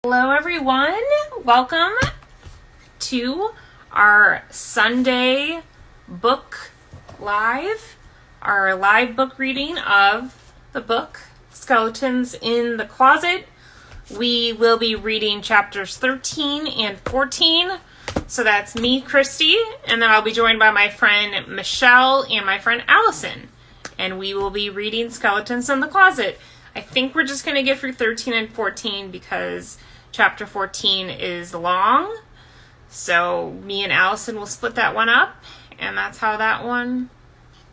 Hello everyone, welcome to our Sunday book live, our live book reading of the book Skeletons in the Closet. We will be reading chapters 13 and 14, so that's me, Christy, and then I'll be joined by my friend Michelle and my friend Allison, and we will be reading Skeletons in the Closet. I think we're just going to get through 13 and 14 because Chapter 14 is long, so me and Allison will split that one up, and that's how that one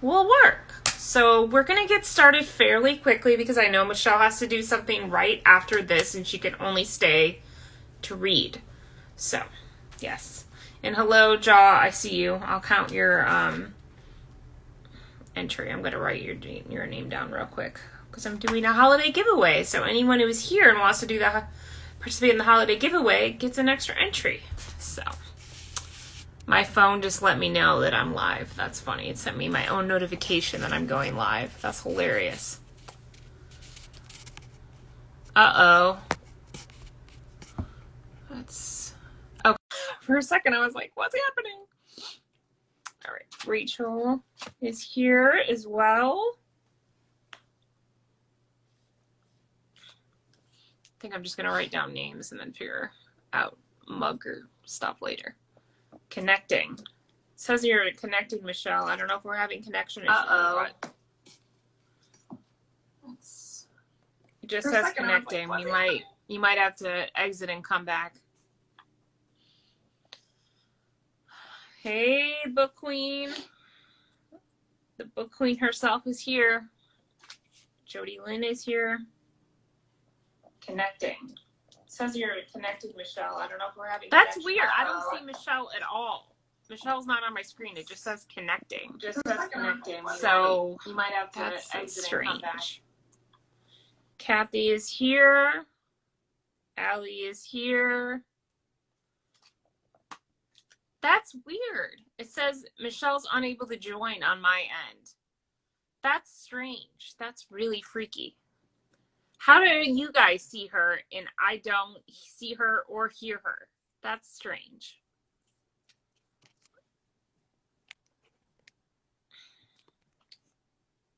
will work. So we're going to get started fairly quickly because I know Michelle has to do something right after this, and she can only stay to read. So, yes. And hello, Jaw, I see you. I'll count your entry. I'm going to write your name down real quick because I'm doing a holiday giveaway. So anyone who is here and wants to participate in the holiday giveaway gets an extra entry. So my phone just let me know that I'm live. That's funny. It sent me my own notification that I'm going live. That's hilarious. Uh-oh. That's okay. For a second I was like, what's happening? All right. Rachel is here as well. I think I'm just going to write down names and then figure out mugger stuff later. Connecting. It says you're connecting, Michelle. I don't know if we're having connection issues. Uh-oh. It just says connecting. Like, you might have to exit and come back. Hey, Book Queen. The Book Queen herself is here. Jody Lynn is here. Connecting. It says you're connected, Michelle. I don't know if we're having That's weird. I don't see Michelle at all. Michelle's not on my screen. It just says connecting. Just says connecting. So you might have to exit and come back. Kathy is here. Allie is here. That's weird. It says Michelle's unable to join on my end. That's strange. That's really freaky. How do you guys see her and I don't see her or hear her? That's strange.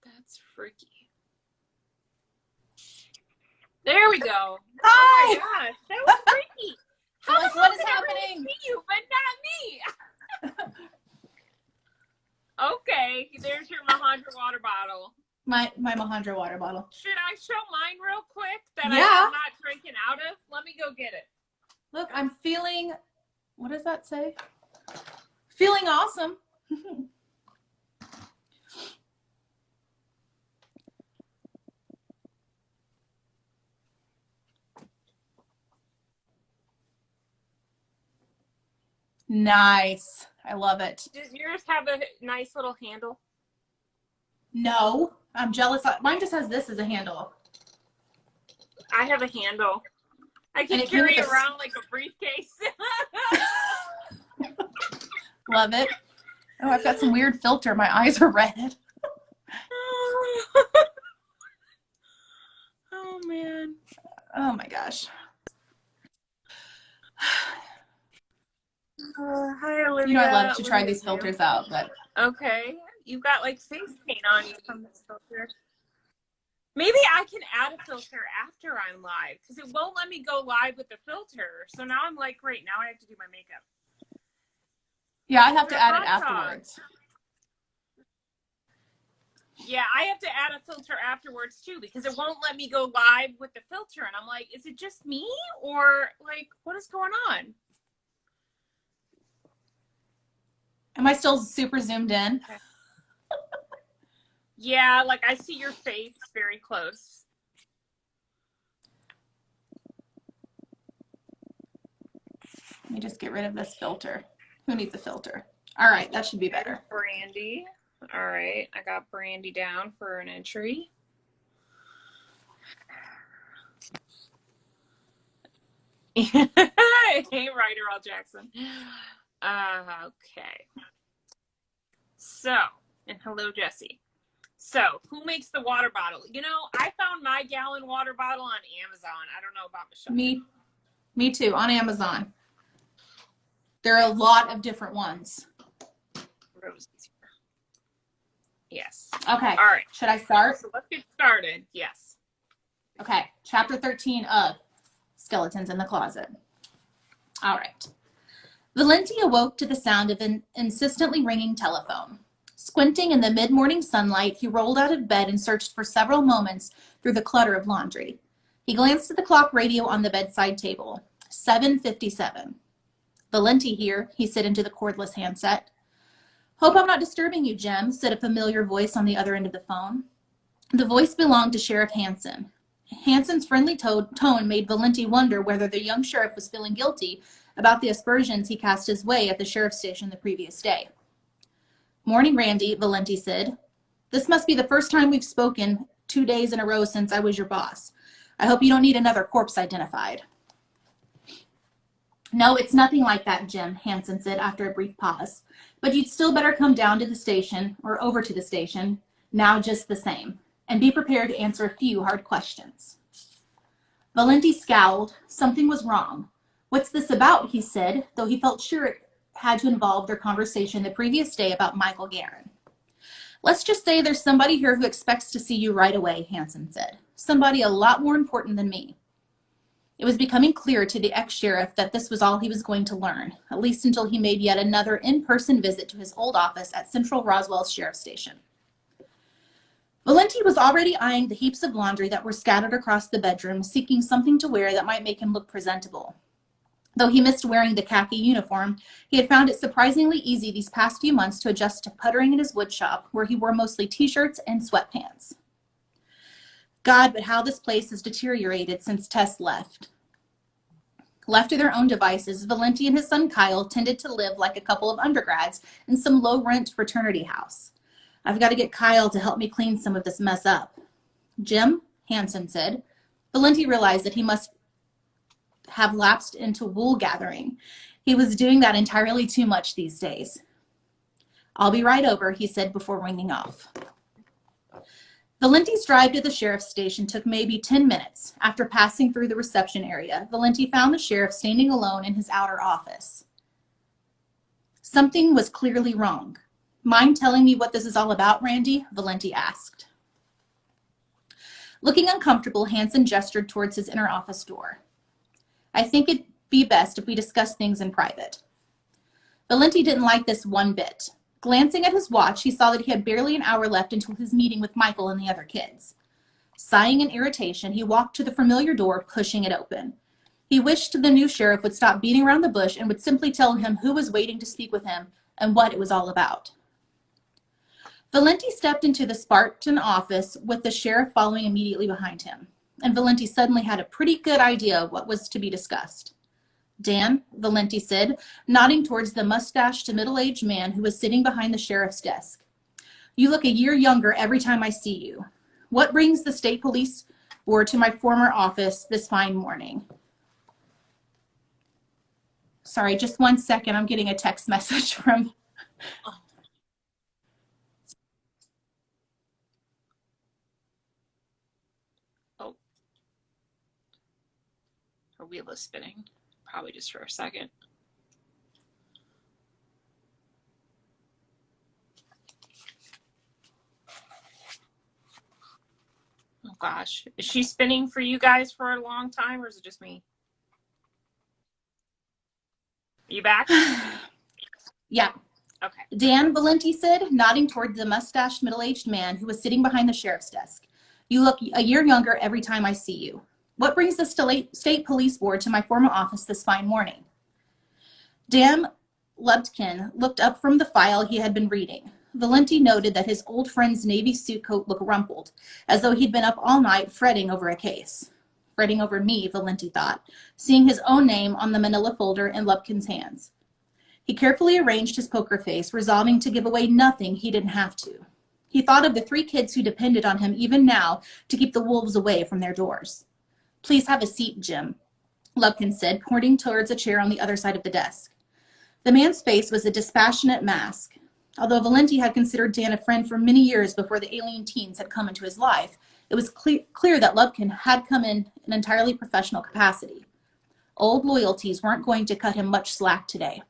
That's freaky. There we go. Hi! Oh my gosh, that was freaky. How like, what is happening? See you, but not me. Okay, there's your Mahandra water bottle. My Mahandra water bottle. Should I show mine real quick that Yeah. I'm not drinking out of? Let me go get it. Look, I'm feeling, what does that say? Feeling awesome. Nice. I love it. Does yours have a nice little handle? No, I'm jealous. Mine just has this as a handle. I have a handle. I can carry it around like a briefcase. Love it. Oh, I've got some weird filter. My eyes are red. Oh, man. Oh, my gosh. Hi, Olivia. You know, I love to try these filters out, but. Okay. You've got like face paint on you from this filter. Maybe I can add a filter after I'm live because it won't let me go live with the filter. So now I'm like, great, now I have to do my makeup. Yeah, I have to add it afterwards. Yeah, I have to add a filter afterwards too because it won't let me go live with the filter. And I'm like, is it just me or like, what is going on? Am I still super zoomed in? Okay. Yeah, like I see your face very close. Let me just get rid of this filter. Who needs a filter? All right, that should be better. Brandy. All right, I got Brandy down for an entry. Hey, Ryder L. Jackson. Okay. So, and hello, Jesse. So, who makes the water bottle? You know, I found my gallon water bottle on Amazon. I don't know about Michelle. Me Me too, on Amazon. There are a lot of different ones. Yes. Okay. All right. Should I start? So let's get started. Yes. Okay. Chapter 13 of Skeletons in the Closet. All right. Valenti awoke to the sound of an insistently ringing telephone. Squinting in the mid-morning sunlight, he rolled out of bed and searched for several moments through the clutter of laundry. He glanced at the clock radio on the bedside table. 7:57. Valenti here, he said into the cordless handset. Hope I'm not disturbing you, Jim, said a familiar voice on the other end of the phone. The voice belonged to Sheriff Hansen. Hansen's friendly tone made Valenti wonder whether the young sheriff was feeling guilty about the aspersions he cast his way at the sheriff's station the previous day. Morning, Randy, Valenti said. This must be the first time we've spoken 2 days in a row since I was your boss. I hope you don't need another corpse identified. No, it's nothing like that, Jim, Hansen said after a brief pause. But you'd still better come down to the station, or over to the station, now just the same, and be prepared to answer a few hard questions. Valenti scowled. Something was wrong. What's this about, he said, though he felt sure it had to involve their conversation the previous day about Michael Guerin. Let's just say there's somebody here who expects to see you right away, Hansen said. Somebody a lot more important than me. It was becoming clear to the ex-sheriff that this was all he was going to learn, at least until he made yet another in-person visit to his old office at Central Roswell Sheriff Station. Valenti was already eyeing the heaps of laundry that were scattered across the bedroom, seeking something to wear that might make him look presentable. Though he missed wearing the khaki uniform, he had found it surprisingly easy these past few months to adjust to puttering in his wood shop, where he wore mostly t-shirts and sweatpants. God, but how this place has deteriorated since Tess left. Left to their own devices, Valenti and his son Kyle tended to live like a couple of undergrads in some low-rent fraternity house. I've got to get Kyle to help me clean some of this mess up. Jim, Hansen said. Valenti realized that he must have lapsed into wool gathering. He was doing that entirely too much these days. I'll be right over, he said before ringing off. Valenti's drive to the sheriff's station took maybe 10 minutes. After passing through the reception area, Valenti found the sheriff standing alone in his outer office. Something was clearly wrong. Mind telling me what this is all about, Randy? Valenti asked. Looking uncomfortable, Hansen gestured towards his inner office door. I think it'd be best if we discuss things in private. Valenti didn't like this one bit. Glancing at his watch, he saw that he had barely an hour left until his meeting with Michael and the other kids. Sighing in irritation, he walked to the familiar door, pushing it open. He wished the new sheriff would stop beating around the bush and would simply tell him who was waiting to speak with him and what it was all about. Valenti stepped into the Spartan office with the sheriff following immediately behind him, and Valenti suddenly had a pretty good idea of what was to be discussed. Dan, Valenti said, nodding towards the mustached middle-aged man who was sitting behind the sheriff's desk. You look a year younger every time I see you. What brings the state police board to my former office this fine morning? Sorry, just 1 second. I'm getting a text message from... Oh. Her wheel is spinning. Probably just for a second. Oh gosh. Is she spinning for you guys for a long time, or is it just me? Are you back? Yeah. Okay. Dan, Valenti said, nodding toward the mustached middle-aged man who was sitting behind the sheriff's desk. You look a year younger every time I see you. What brings the state police board to my former office this fine morning? Dan Lubkin looked up from the file he had been reading. Valenti noted that his old friend's navy suit coat looked rumpled, as though he'd been up all night fretting over a case. Fretting over me, Valenti thought, seeing his own name on the manila folder in Lubkin's hands. He carefully arranged his poker face, resolving to give away nothing he didn't have to. He thought of the 3 kids who depended on him even now to keep the wolves away from their doors. Please have a seat, Jim, Lubkin said, pointing towards a chair on the other side of the desk. The man's face was a dispassionate mask. Although Valenti had considered Dan a friend for many years before the alien teens had come into his life, it was clear that Lubkin had come in an entirely professional capacity. Old loyalties weren't going to cut him much slack today.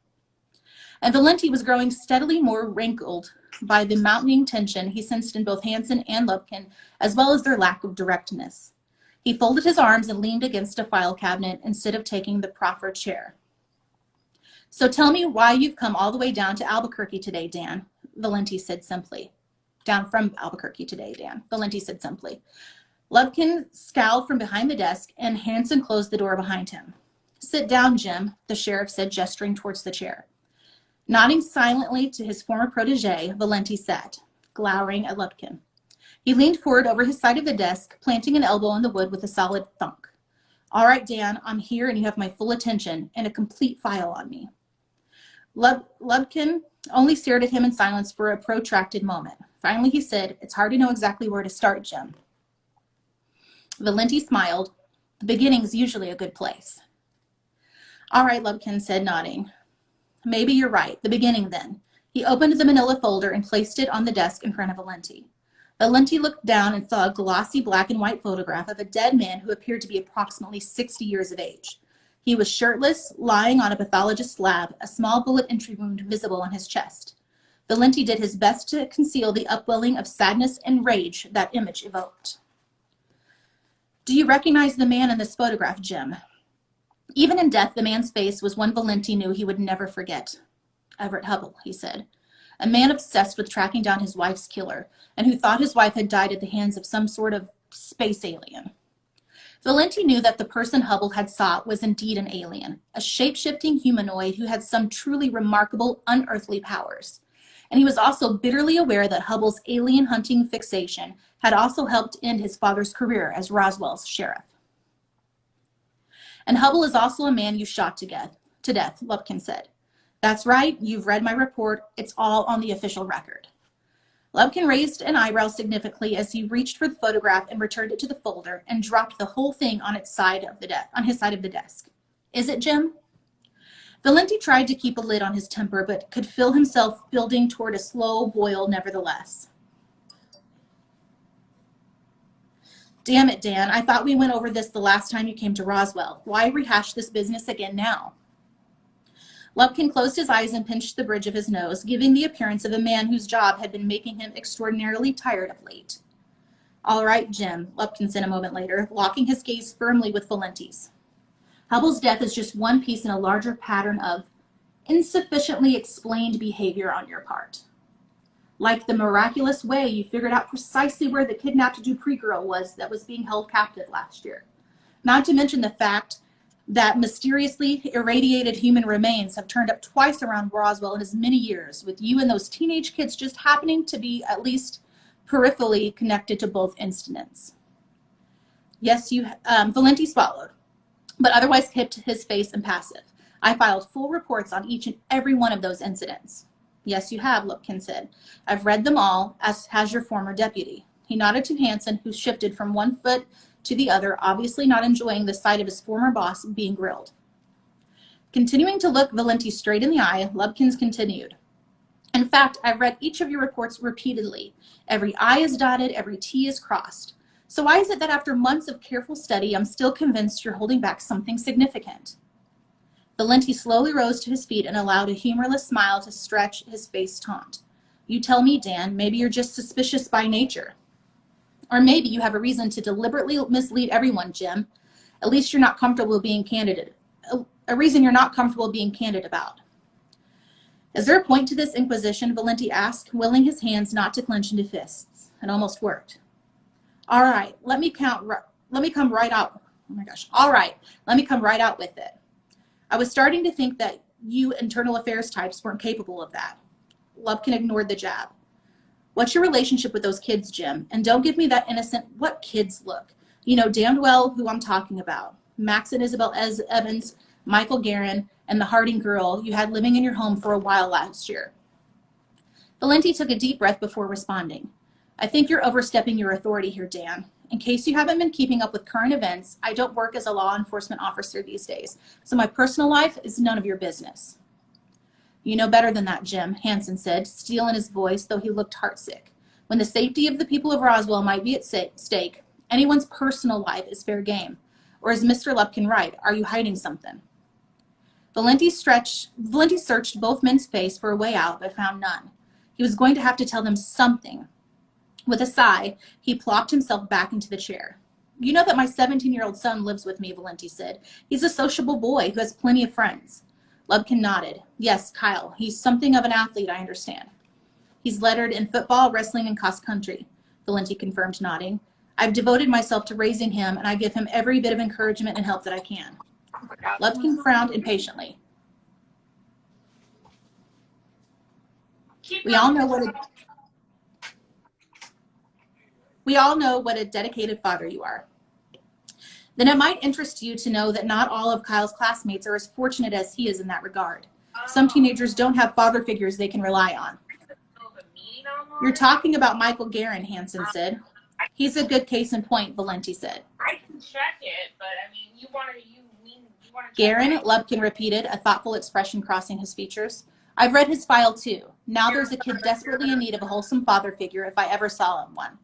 And Valenti was growing steadily more rankled by the mounting tension he sensed in both Hansen and Lubkin, as well as their lack of directness. He folded his arms and leaned against a file cabinet instead of taking the proffered chair. So tell me why you've come all the way down to Albuquerque today, Dan, Valenti said simply. Down from Albuquerque today, Dan, Valenti said simply. Lubkin scowled from behind the desk, and Hansen closed the door behind him. Sit down, Jim, the sheriff said, gesturing towards the chair. Nodding silently to his former protege, Valenti sat, glowering at Lubkin. He leaned forward over his side of the desk, planting an elbow in the wood with a solid thunk. All right, Dan, I'm here and you have my full attention and a complete file on me. Lubkin only stared at him in silence for a protracted moment. Finally, he said, it's hard to know exactly where to start, Jim. Valenti smiled. The beginning's usually a good place. All right, Lubkin said, nodding. Maybe you're right. The beginning, then. He opened the manila folder and placed it on the desk in front of Valenti. Valenti looked down and saw a glossy black and white photograph of a dead man who appeared to be approximately 60 years of age. He was shirtless, lying on a pathologist's slab, a small bullet entry wound visible on his chest. Valenti did his best to conceal the upwelling of sadness and rage that image evoked. Do you recognize the man in this photograph, Jim? Even in death, the man's face was one Valenti knew he would never forget. Everett Hubble, he said. A man obsessed with tracking down his wife's killer, and who thought his wife had died at the hands of some sort of space alien. Valenti knew that the person Hubble had sought was indeed an alien, a shape-shifting humanoid who had some truly remarkable, unearthly powers. And he was also bitterly aware that Hubble's alien hunting fixation had also helped end his father's career as Roswell's sheriff. And Hubble is also a man you shot to death, Lubkin said. That's right, you've read my report. It's all on the official record. Lubkin raised an eyebrow significantly as he reached for the photograph and returned it to the folder and dropped the whole thing on his side of the desk. Is it, Jim? Valenti tried to keep a lid on his temper, but could feel himself building toward a slow boil nevertheless. Damn it, Dan, I thought we went over this the last time you came to Roswell. Why rehash this business again now? Lubkin closed his eyes and pinched the bridge of his nose, giving the appearance of a man whose job had been making him extraordinarily tired of late. All right, Jim, Lubkin said a moment later, locking his gaze firmly with Valenti's. Hubble's death is just one piece in a larger pattern of insufficiently explained behavior on your part. Like the miraculous way you figured out precisely where the kidnapped Dupree girl was that was being held captive last year. Not to mention the fact that mysteriously irradiated human remains have turned up twice around Roswell in as many years, with you and those teenage kids just happening to be at least peripherally connected to both incidents. Yes, Valenti swallowed, but otherwise kept his face impassive. I filed full reports on each and every one of those incidents. Yes, you have, Lubkin said. I've read them all, as has your former deputy. He nodded to Hansen, who shifted from one foot to the other, obviously not enjoying the sight of his former boss being grilled. Continuing to look Valenti straight in the eye, Lubkin continued. In fact, I've read each of your reports repeatedly. Every I is dotted, every T is crossed. So why is it that after months of careful study, I'm still convinced you're holding back something significant? Valenti slowly rose to his feet and allowed a humorless smile to stretch his face taunt. You tell me, Dan, maybe you're just suspicious by nature. Or maybe you have a reason to deliberately mislead everyone, Jim. At least you're not comfortable being candid. A reason you're not comfortable being candid about. Is there a point to this inquisition? Valenti asked, willing his hands not to clench into fists. It almost worked. All right, let me come right out. Oh my gosh. All right, let me come right out with it. I was starting to think that you internal affairs types weren't capable of that. Lubkin ignored the jab. What's your relationship with those kids, Jim? And don't give me that innocent, what kids look. You know damned well who I'm talking about. Max and Isabel Evans, Michael Guerin, and the Harding girl you had living in your home for a while last year. Valenti took a deep breath before responding. I think you're overstepping your authority here, Dan. In case you haven't been keeping up with current events, I don't work as a law enforcement officer these days, so my personal life is none of your business. You know better than that, Jim, Hansen said, steel in his voice, though he looked heartsick. When the safety of the people of Roswell might be at stake, anyone's personal life is fair game. Or is Mr. Lupkin right? Are you hiding something? Valenti searched both men's face for a way out, but found none. He was going to have to tell them something. With a sigh, he plopped himself back into the chair. You know that my 17-year-old son lives with me, Valenti said. He's a sociable boy who has plenty of friends. Lubkin nodded. Yes, Kyle. He's something of an athlete, I understand. He's lettered in football, wrestling, and cross country, Valenti confirmed, nodding. I've devoted myself to raising him, and I give him every bit of encouragement and help that I can. Lubkin frowned impatiently. We all know what a dedicated father you are. Then it might interest you to know that not all of Kyle's classmates are as fortunate as he is in that regard. Some teenagers don't have father figures they can rely on. You're talking about Michael Guerin, Hansen said. He's a good case in point, Valenti said. I can check it, but I mean, you want to Guerin, Lubkin repeated, a thoughtful expression crossing his features. I've read his file too. Now there's a kid desperately in need of a wholesome father figure if I ever saw one.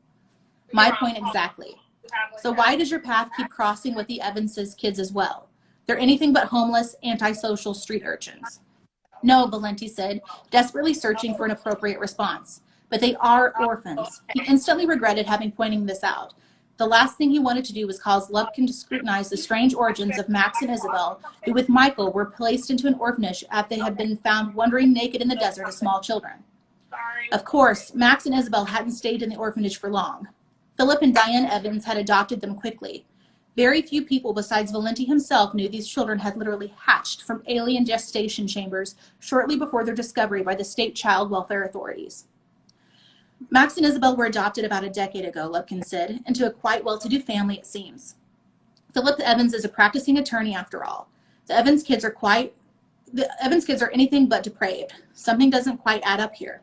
My point exactly. So why does your path keep crossing with the Evans' kids as well? They're anything but homeless, antisocial street urchins. No, Valenti said, desperately searching for an appropriate response. But they are orphans. He instantly regretted having pointed this out. The last thing he wanted to do was cause Lubkin to scrutinize the strange origins of Max and Isabel, who with Michael were placed into an orphanage after they had been found wandering naked in the desert as small children. Of course, Max and Isabel hadn't stayed in the orphanage for long. Philip and Diane Evans had adopted them quickly. Very few people besides Valenti himself knew these children had literally hatched from alien gestation chambers shortly before their discovery by the state child welfare authorities. Max and Isabel were adopted about a decade ago, Lubkin said, into a quite well-to-do family, it seems. Philip Evans is a practicing attorney after all. The Evans kids are anything but depraved. Something doesn't quite add up here.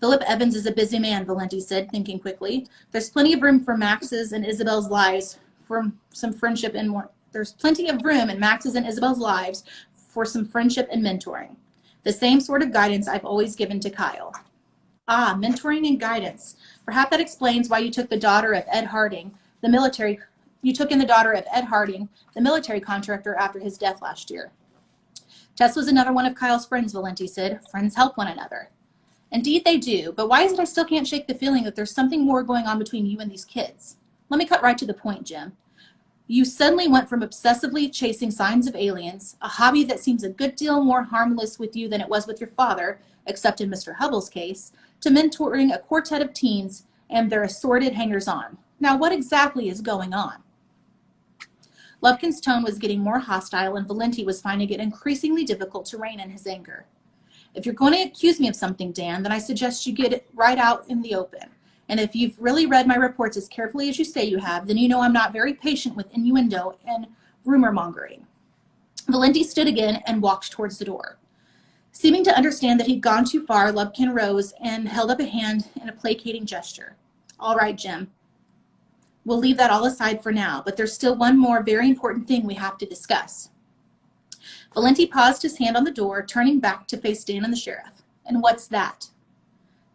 Philip Evans is a busy man, Valenti said, thinking quickly. There's plenty of room for Max's and Isabel's lives for some friendship and more. There's plenty of room in Max's and Isabel's lives for some friendship and mentoring. The same sort of guidance I've always given to Kyle. Ah, mentoring and guidance. Perhaps that explains why you took the daughter of Ed Harding, the military contractor after his death last year. Tess was another one of Kyle's friends, Valenti said. Friends help one another. Indeed they do, but why is it I still can't shake the feeling that there's something more going on between you and these kids? Let me cut right to the point, Jim. You suddenly went from obsessively chasing signs of aliens, a hobby that seems a good deal more harmless with you than it was with your father, except in Mr. Hubbell's case, to mentoring a quartet of teens and their assorted hangers-on. Now, what exactly is going on? Lubkin's tone was getting more hostile, and Valenti was finding it increasingly difficult to rein in his anger. If you're going to accuse me of something, Dan, then I suggest you get it right out in the open. And if you've really read my reports as carefully as you say you have, then you know I'm not very patient with innuendo and rumor-mongering. Valenti stood again and walked towards the door. Seeming to understand that he'd gone too far, Lubkin rose and held up a hand in a placating gesture. All right, Jim. We'll leave that all aside for now, but there's still one more very important thing we have to discuss. Valenti paused his hand on the door, turning back to face Dan and the sheriff. And what's that?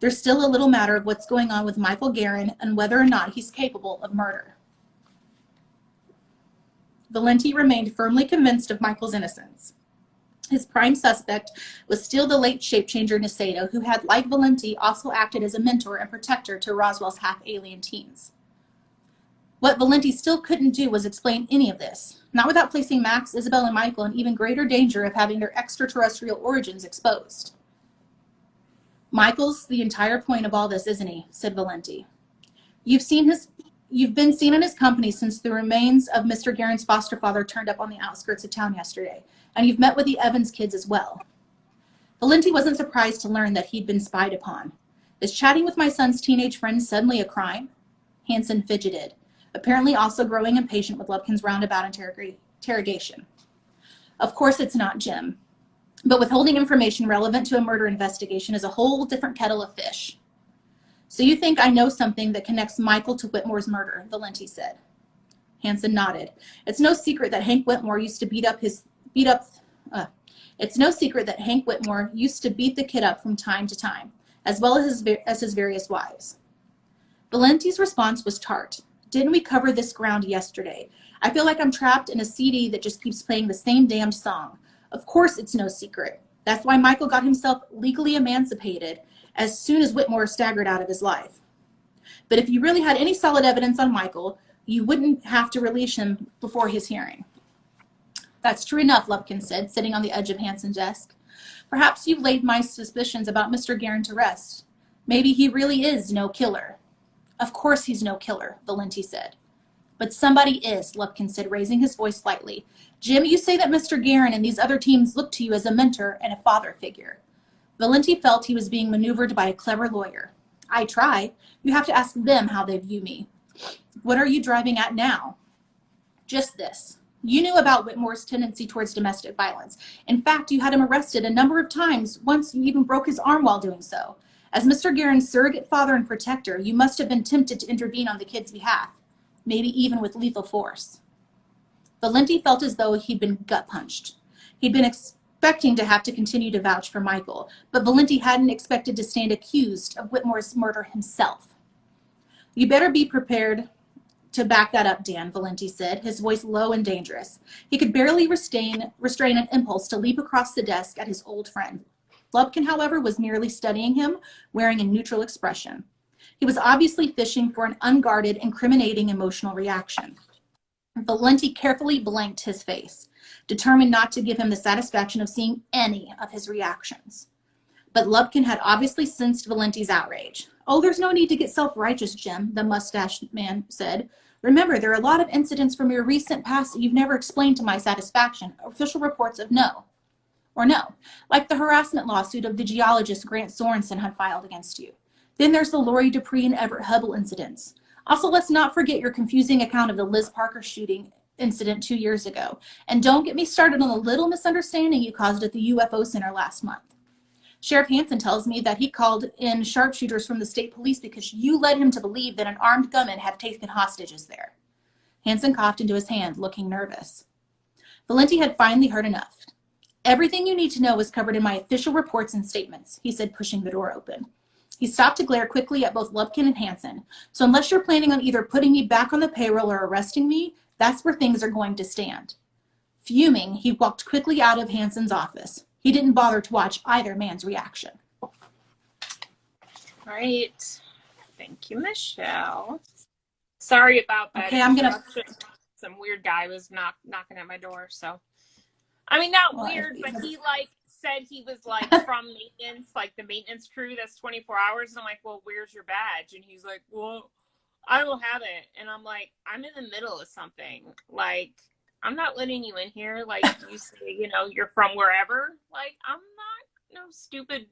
There's still a little matter of what's going on with Michael Guerin and whether or not he's capable of murder. Valenti remained firmly convinced of Michael's innocence. His prime suspect was still the late shape-changer Niceto, who had, like Valenti, also acted as a mentor and protector to Roswell's half-alien teens. What Valenti still couldn't do was explain any of this, not without placing Max, Isabel, and Michael in even greater danger of having their extraterrestrial origins exposed. Michael's the entire point of all this, isn't he? Said Valenti. You've been seen in his company since the remains of Mr. Guerin's foster father turned up on the outskirts of town yesterday, and you've met with the Evans kids as well. Valenti wasn't surprised to learn that he'd been spied upon. Is chatting with my son's teenage friends suddenly a crime? Hansen fidgeted, apparently also growing impatient with Lubkin's roundabout interrogation. Of course it's not, Jim. But withholding information relevant to a murder investigation is a whole different kettle of fish. So you think I know something that connects Michael to Whitmore's murder, Valenti said. Hansen nodded. It's no secret that Hank Whitmore used to beat the kid up from time to time, as well as his various wives. Valenti's response was tart. Didn't we cover this ground yesterday? I feel like I'm trapped in a CD that just keeps playing the same damned song. Of course it's no secret. That's why Michael got himself legally emancipated as soon as Whitmore staggered out of his life. But if you really had any solid evidence on Michael, you wouldn't have to release him before his hearing. That's true enough, Lupkin said, sitting on the edge of Hanson's desk. Perhaps you've laid my suspicions about Mr. Guerin to rest. Maybe he really is no killer. Of course he's no killer, Valenti said. But somebody is, Lupkin said, raising his voice slightly. Jim, you say that Mr. Guerin and these other teams look to you as a mentor and a father figure. Valenti felt he was being maneuvered by a clever lawyer. I try. You have to ask them how they view me. What are you driving at now? Just this. You knew about Whitmore's tendency towards domestic violence. In fact, you had him arrested a number of times. Once you even broke his arm while doing so. As Mr. Guerin's surrogate father and protector, you must have been tempted to intervene on the kid's behalf, maybe even with lethal force. Valenti felt as though he'd been gut punched. He'd been expecting to have to continue to vouch for Michael, but Valenti hadn't expected to stand accused of Whitmore's murder himself. You better be prepared to back that up, Dan, Valenti said, his voice low and dangerous. He could barely restrain an impulse to leap across the desk at his old friend. Lupkin, however, was merely studying him, wearing a neutral expression. He was obviously fishing for an unguarded, incriminating emotional reaction. Valenti carefully blanked his face, determined not to give him the satisfaction of seeing any of his reactions. But Lupkin had obviously sensed Valenti's outrage. Oh, there's no need to get self-righteous, Jim, the mustached man said. Remember, there are a lot of incidents from your recent past that you've never explained to my satisfaction. Official reports of no. Or no, like the harassment lawsuit of the geologist Grant Sorensen had filed against you. Then there's the Lori Dupree and Everett Hubble incidents. Also, let's not forget your confusing account of the Liz Parker shooting incident 2 years ago. And don't get me started on the little misunderstanding you caused at the UFO Center last month. Sheriff Hanson tells me that he called in sharpshooters from the state police because you led him to believe that an armed gunman had taken hostages there. Hanson coughed into his hand, looking nervous. Valenti had finally heard enough. Everything you need to know is covered in my official reports and statements, he said, pushing the door open. He stopped to glare quickly at both Lupkin and Hanson. So unless you're planning on either putting me back on the payroll or arresting me, that's where things are going to stand. Fuming, he walked quickly out of Hanson's office. He didn't bother to watch either man's reaction. All right. Thank you, Michelle. Sorry about that. Okay, I'm going to... Some weird guy was knocking at my door, so... I mean, not weird, but he, said he was, from maintenance, the maintenance crew that's 24 hours. And I'm like, well, where's your badge? And he's like, well, I don't have it. And I'm like, I'm in the middle of something. I'm not letting you in here. You say, you're from wherever. I'm not no stupid.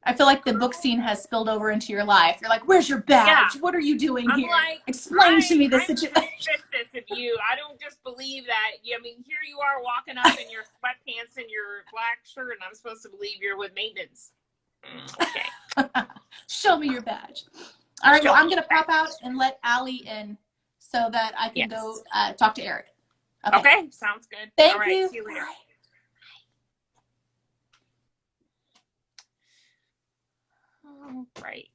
I feel like the book scene has spilled over into your life. You're like, where's your badge? Yeah. What are you doing here? Explain to me the situation. I'm suspicious of you. I don't just believe that. Here you are walking up in your sweatpants and your black shirt, and I'm supposed to believe you're with maintenance. Okay. Show me your badge. All right, well, I'm going to pop out and let Allie in so that I can go talk to Eric. Okay, sounds good. Thank All right, you. See you later. All right.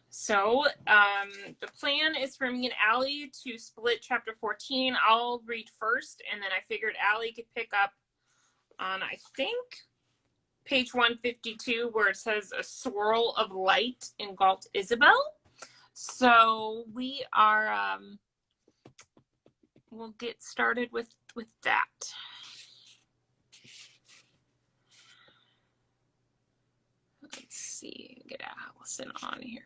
So the plan is for me and Allie to split chapter 14. I'll read first, and then I figured Allie could pick up on, I think, page 152, where it says a swirl of light engulfed Isabel. So we are, we'll get started with that. Let's see, get Allison on here.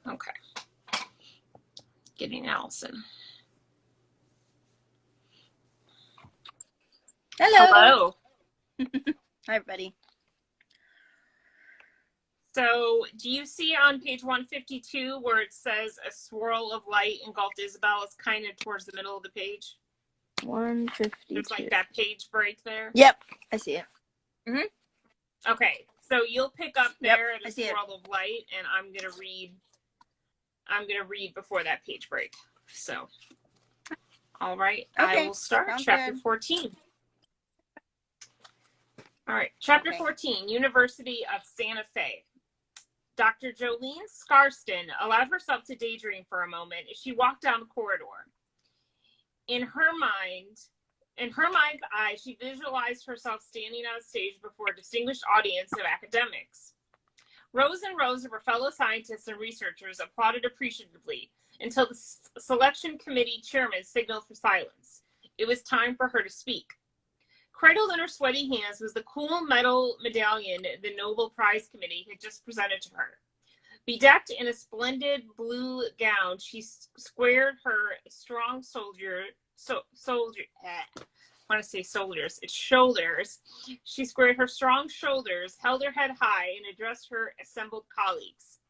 Okay. Getting Allison. Hello. Hi, everybody. So, do you see on page 152 where it says a swirl of light engulfed Isabel? It's kind of towards the middle of the page. 152. There's that page break there. Yep, I see it. Mm-hmm. Okay, so you'll pick up there at a swirl of light, and I'm gonna read before that page break. So, all right, okay. I will start Sounds chapter good. 14. All right, chapter 14, University of Santa Fe. Dr. Jolene Scarston allowed herself to daydream for a moment as she walked down the corridor. In her mind's eye, she visualized herself standing on a stage before a distinguished audience of academics. Rows and rows of her fellow scientists and researchers applauded appreciatively until the selection committee chairman signaled for silence. It was time for her to speak. Cradled in her sweaty hands was the cool metal medallion the Nobel Prize Committee had just presented to her. Bedecked in a splendid blue gown, she squared her strong shoulders. She squared her strong shoulders, held her head high, and addressed her assembled colleagues.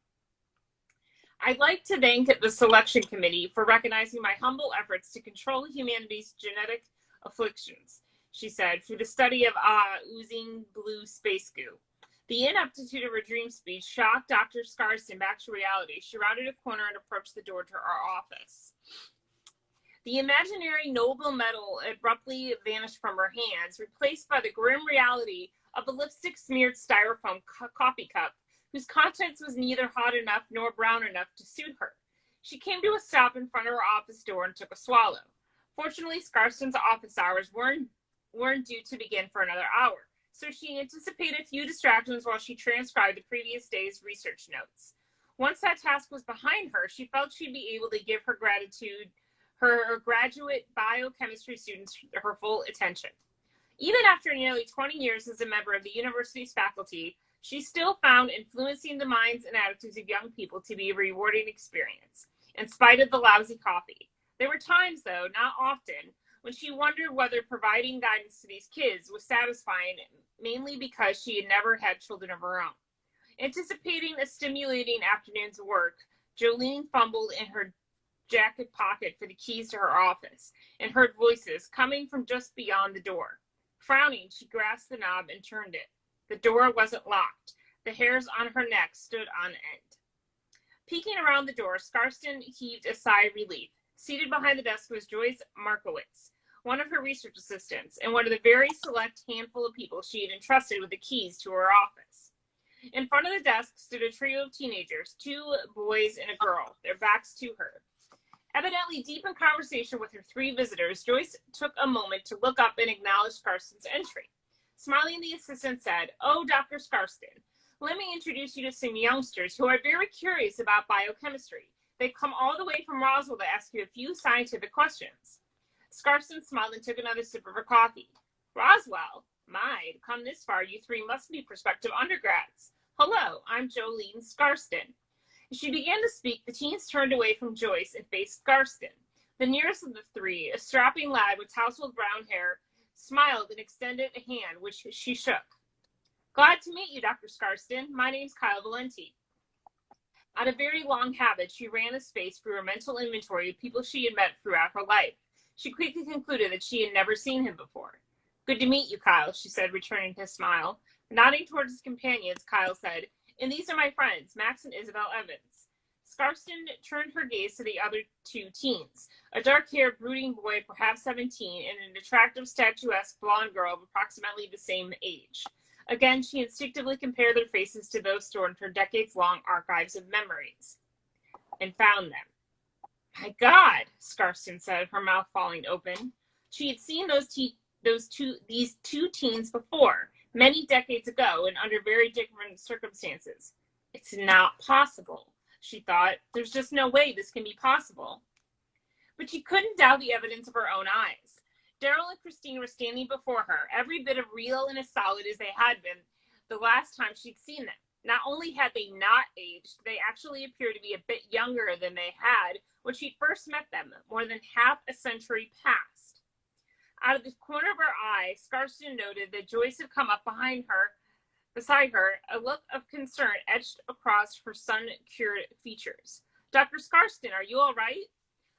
I'd like to thank the selection committee for recognizing my humble efforts to control humanity's genetic afflictions, she said, through the study of oozing blue space goo. The ineptitude of her dream speech shocked Dr. Scarston back to reality. She rounded a corner and approached the door to our office. The imaginary Nobel medal abruptly vanished from her hands, replaced by the grim reality of a lipstick-smeared styrofoam coffee cup, whose contents was neither hot enough nor brown enough to suit her. She came to a stop in front of her office door and took a swallow. Fortunately, Scarston's office hours weren't due to begin for another hour, so she anticipated few distractions while she transcribed the previous day's research notes. Once that task was behind her, she felt she'd be able to give her graduate biochemistry students her full attention. Even after nearly 20 years as a member of the university's faculty, she still found influencing the minds and attitudes of young people to be a rewarding experience, in spite of the lousy coffee. There were times, though, not often, when she wondered whether providing guidance to these kids was satisfying, mainly because she had never had children of her own. Anticipating a stimulating afternoon's work, Jolene fumbled in her jacket pocket for the keys to her office and heard voices coming from just beyond the door. Frowning, she grasped the knob and turned it. The door wasn't locked. The hairs on her neck stood on end. Peeking around the door, Scarston heaved a sigh of relief. Seated behind the desk was Joyce Markowitz, one of her research assistants, and one of the very select handful of people she had entrusted with the keys to her office. In front of the desk stood a trio of teenagers, 2 boys and a girl, their backs to her. Evidently deep in conversation with her 3 visitors, Joyce took a moment to look up and acknowledge Scarston's entry. Smiling, the assistant said, "Oh, Dr. Scarston, let me introduce you to some youngsters who are very curious about biochemistry. They've come all the way from Roswell to ask you a few scientific questions." Scarston smiled and took another sip of her coffee. "Roswell? My, to come this far, you 3 must be prospective undergrads. Hello, I'm Jolene Scarston." As she began to speak, the teens turned away from Joyce and faced Scarston. The nearest of the 3, a strapping lad with tousled brown hair, smiled and extended a hand, which she shook. "Glad to meet you, Dr. Scarston. My name's Kyle Valenti." Out of very long habit, she ran a space through her mental inventory of people she had met throughout her life. She quickly concluded that she had never seen him before. "Good to meet you, Kyle," she said, returning his smile. Nodding towards his companions, Kyle said, "And these are my friends, Max and Isabel Evans." Scarston turned her gaze to the other 2 teens, a dark-haired, brooding boy, perhaps 17, and an attractive, statuesque blonde girl of approximately the same age. Again, she instinctively compared their faces to those stored in her decades-long archives of memories, and found them. "My God," Scarston said, her mouth falling open. She had seen these two teens before, many decades ago, and under very different circumstances. "It's not possible," she thought. "There's just no way this can be possible." But she couldn't doubt the evidence of her own eyes. Daryl and Christine were standing before her, every bit of real and as solid as they had been the last time she'd seen them. Not only had they not aged, they actually appeared to be a bit younger than they had when she first met them, more than half a century past. Out of the corner of her eye, Scarston noted that Joyce had come up beside her, a look of concern etched across her sun-cured features. "Dr. Scarston, are you all right?"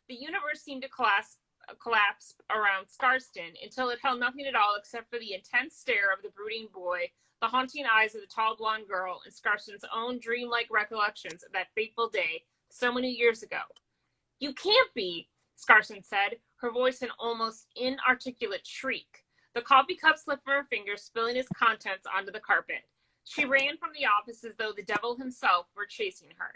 The universe seemed to collapse around Scarston until it held nothing at all except for the intense stare of the brooding boy, the haunting eyes of the tall blonde girl, and Scarston's own dreamlike recollections of that fateful day so many years ago. "You can't be," Scarston said, her voice an almost inarticulate shriek. The coffee cup slipped from her fingers, spilling its contents onto the carpet. She ran from the office as though the devil himself were chasing her.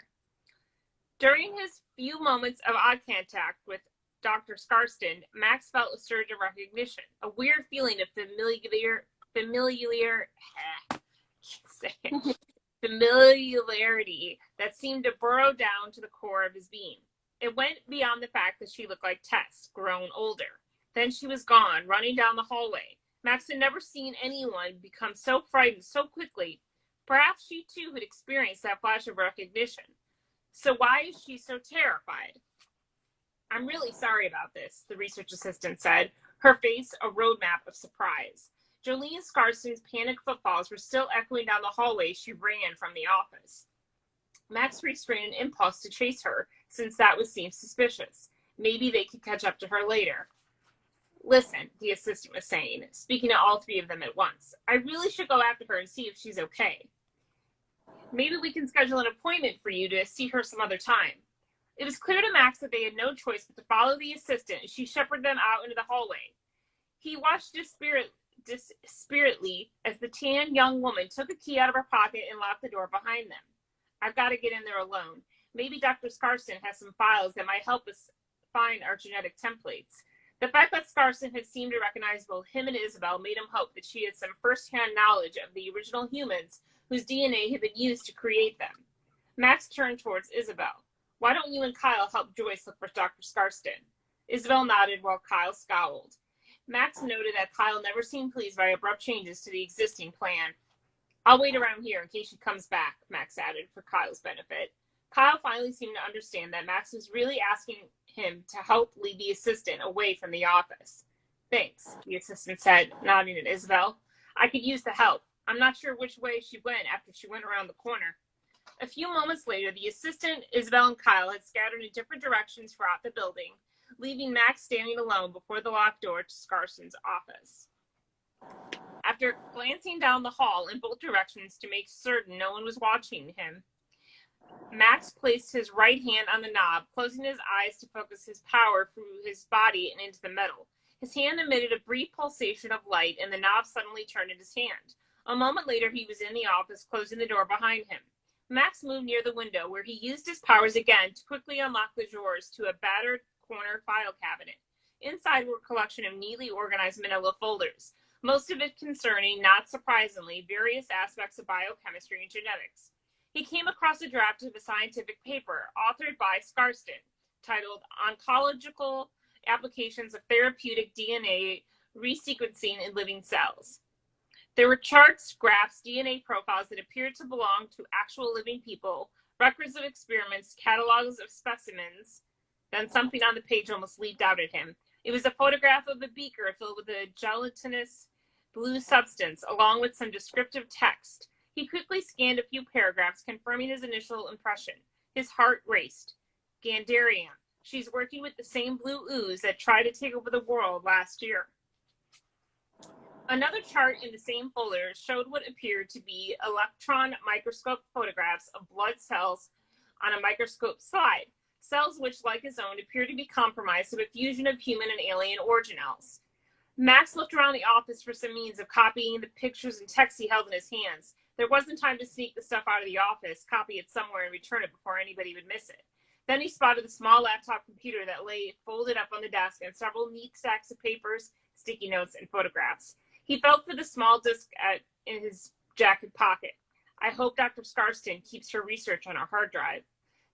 During his few moments of eye contact with Dr. Scarston, Max felt a surge of recognition, a weird feeling of familiarity that seemed to burrow down to the core of his being. It went beyond the fact that she looked like Tess, grown older. Then she was gone, running down the hallway. Max had never seen anyone become so frightened so quickly. Perhaps she too had experienced that flash of recognition. So why is she so terrified? I'm really sorry about this, the research assistant said, her face a roadmap of surprise. Jolene Scarson's panicked footfalls were still echoing down the hallway she ran from the office. Max restrained an impulse to chase her, since that would seem suspicious. Maybe they could catch up to her later. Listen, the assistant was saying, speaking to all three of them at once. I really should go after her and see if she's okay. Maybe we can schedule an appointment for you to see her some other time. It was clear to Max that they had no choice but to follow the assistant as she shepherded them out into the hallway. He watched dispiritedly as the tan young woman took a key out of her pocket and locked the door behind them. I've got to get in there alone. Maybe Dr. Scarston has some files that might help us find our genetic templates. The fact that Scarson had seemed to recognize both him and Isabel made him hope that she had some first-hand knowledge of the original humans whose DNA had been used to create them. Max turned towards Isabel. Why don't you and Kyle help Joyce look for Dr. Scarston? Isabel nodded while Kyle scowled. Max noted that Kyle never seemed pleased by abrupt changes to the existing plan. I'll wait around here in case she comes back, Max added for Kyle's benefit. Kyle finally seemed to understand that Max was really asking him to help lead the assistant away from the office. Thanks, the assistant said, nodding at Isabel. I could use the help. I'm not sure which way she went after she went around the corner. A few moments later, the assistant, Isabel, and Kyle had scattered in different directions throughout the building, leaving Max standing alone before the locked door to Scarson's office. After glancing down the hall in both directions to make certain no one was watching him, Max placed his right hand on the knob, closing his eyes to focus his power through his body and into the metal. His hand emitted a brief pulsation of light, and the knob suddenly turned in his hand. A moment later, he was in the office, closing the door behind him. Max moved near the window, where he used his powers again to quickly unlock the drawers to a battered corner file cabinet. Inside were a collection of neatly organized manila folders, most of it concerning, not surprisingly, various aspects of biochemistry and genetics. He came across a draft of a scientific paper authored by Scarston, titled Oncological Applications of Therapeutic DNA Resequencing in Living Cells. There were charts, graphs, DNA profiles that appeared to belong to actual living people, records of experiments, catalogs of specimens. Then something on the page almost leaped out at him. It was a photograph of a beaker filled with a gelatinous blue substance, along with some descriptive text. He quickly scanned a few paragraphs, confirming his initial impression. His heart raced. Gandarium. She's working with the same blue ooze that tried to take over the world last year. Another chart in the same folder showed what appeared to be electron microscope photographs of blood cells on a microscope slide. Cells which, like his own, appeared to be compromised through a fusion of human and alien organelles. Max looked around the office for some means of copying the pictures and text he held in his hands. There wasn't time to sneak the stuff out of the office, copy it somewhere, and return it before anybody would miss it. Then he spotted the small laptop computer that lay folded up on the desk and several neat stacks of papers, sticky notes, and photographs. He felt for the small disk in his jacket pocket. I hope Dr. Scarston keeps her research on our hard drive.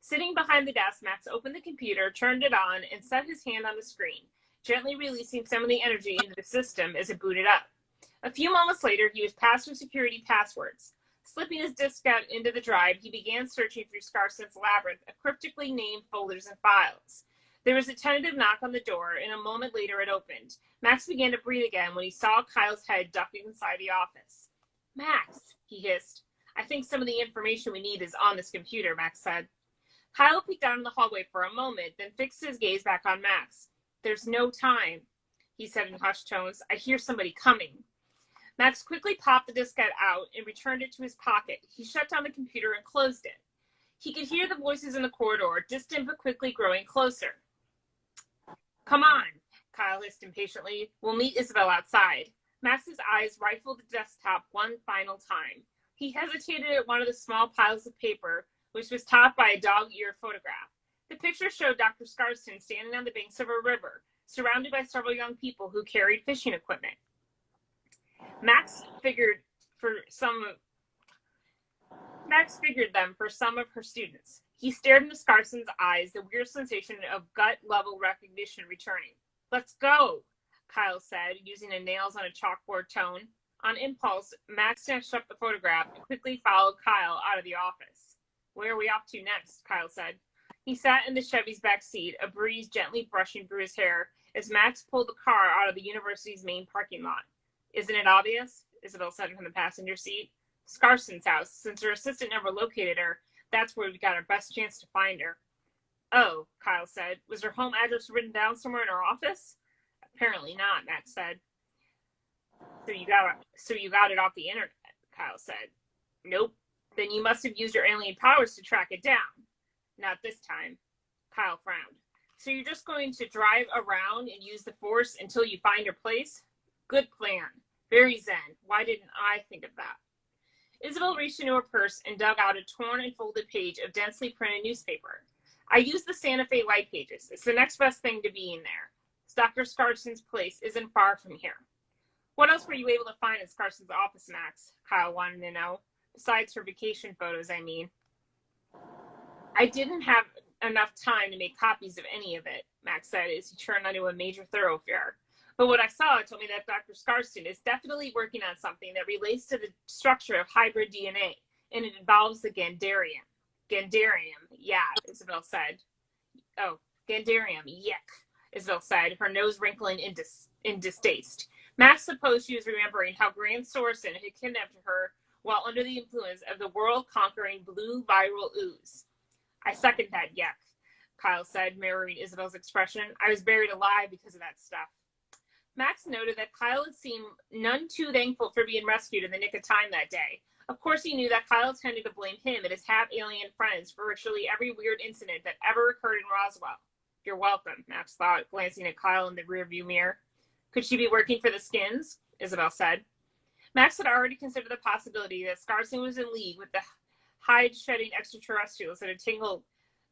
Sitting behind the desk, Max opened the computer, turned it on, and set his hand on the screen, gently releasing some of the energy into the system as it booted up. A few moments later, he was passed through security passwords. Slipping his disk out into the drive, he began searching through Scarson's labyrinth of cryptically named folders and files. There was a tentative knock on the door, and a moment later it opened. Max began to breathe again when he saw Kyle's head ducking inside the office. Max, he hissed. I think some of the information we need is on this computer, Max said. Kyle peeked out in the hallway for a moment, then fixed his gaze back on Max. There's no time, he said in hushed tones. I hear somebody coming. Max quickly popped the diskette out and returned it to his pocket. He shut down the computer and closed it. He could hear the voices in the corridor, distant but quickly growing closer. Come on, Kyle hissed impatiently. We'll meet Isabel outside. Max's eyes rifled the desktop one final time. He hesitated at one of the small piles of paper, which was topped by a dog-eared photograph. The picture showed Dr. Scarston standing on the banks of a river, surrounded by several young people who carried fishing equipment. Max figured them for some of her students. He stared into Scarson's eyes, the weird sensation of gut-level recognition returning. "Let's go," Kyle said, using a nails-on-a-chalkboard tone. On impulse, Max snatched up the photograph and quickly followed Kyle out of the office. "Where are we off to next?" Kyle said. He sat in the Chevy's back seat, a breeze gently brushing through his hair, as Max pulled the car out of the university's main parking lot. "Isn't it obvious?" Isabel said from the passenger seat. "Scarson's house. Since her assistant never located her, that's where we got our best chance to find her." "Oh," Kyle said. "Was her home address written down somewhere in her office?" "Apparently not," Max said. So you got it off the internet," Kyle said. "Nope. Then you must have used your alien powers to track it down." "Not this time." Kyle frowned. "So you're just going to drive around and use the Force until you find her place? Good plan. Very zen. Why didn't I think of that?" Isabel reached into her purse and dug out a torn and folded page of densely printed newspaper. "I used the Santa Fe Light pages. It's the next best thing to being there. Dr. Scarson's place isn't far from here." "What else were you able to find in Scarson's office, Max?" Kyle wanted to know. "Besides her vacation photos, I mean." "I didn't have enough time to make copies of any of it," Max said as he turned onto a major thoroughfare. "But what I saw told me that Dr. Scarston is definitely working on something that relates to the structure of hybrid DNA, and it involves the Gandarium." "Gandarium, yeah," Isabel said. "Oh, Gandarium, yuck," Isabel said, her nose wrinkling in distaste. Max supposed she was remembering how Grant Sorson had kidnapped her while under the influence of the world-conquering blue viral ooze. "I second that yuck," Kyle said, mirroring Isabel's expression. "I was buried alive because of that stuff." Max noted that Kyle had seemed none too thankful for being rescued in the nick of time that day. Of course, he knew that Kyle tended to blame him and his half-alien friends for virtually every weird incident that ever occurred in Roswell. "You're welcome," Max thought, glancing at Kyle in the rearview mirror. "Could she be working for the Skins?" Isabel said. Max had already considered the possibility that Scarson was in league with the hide-shedding extraterrestrials that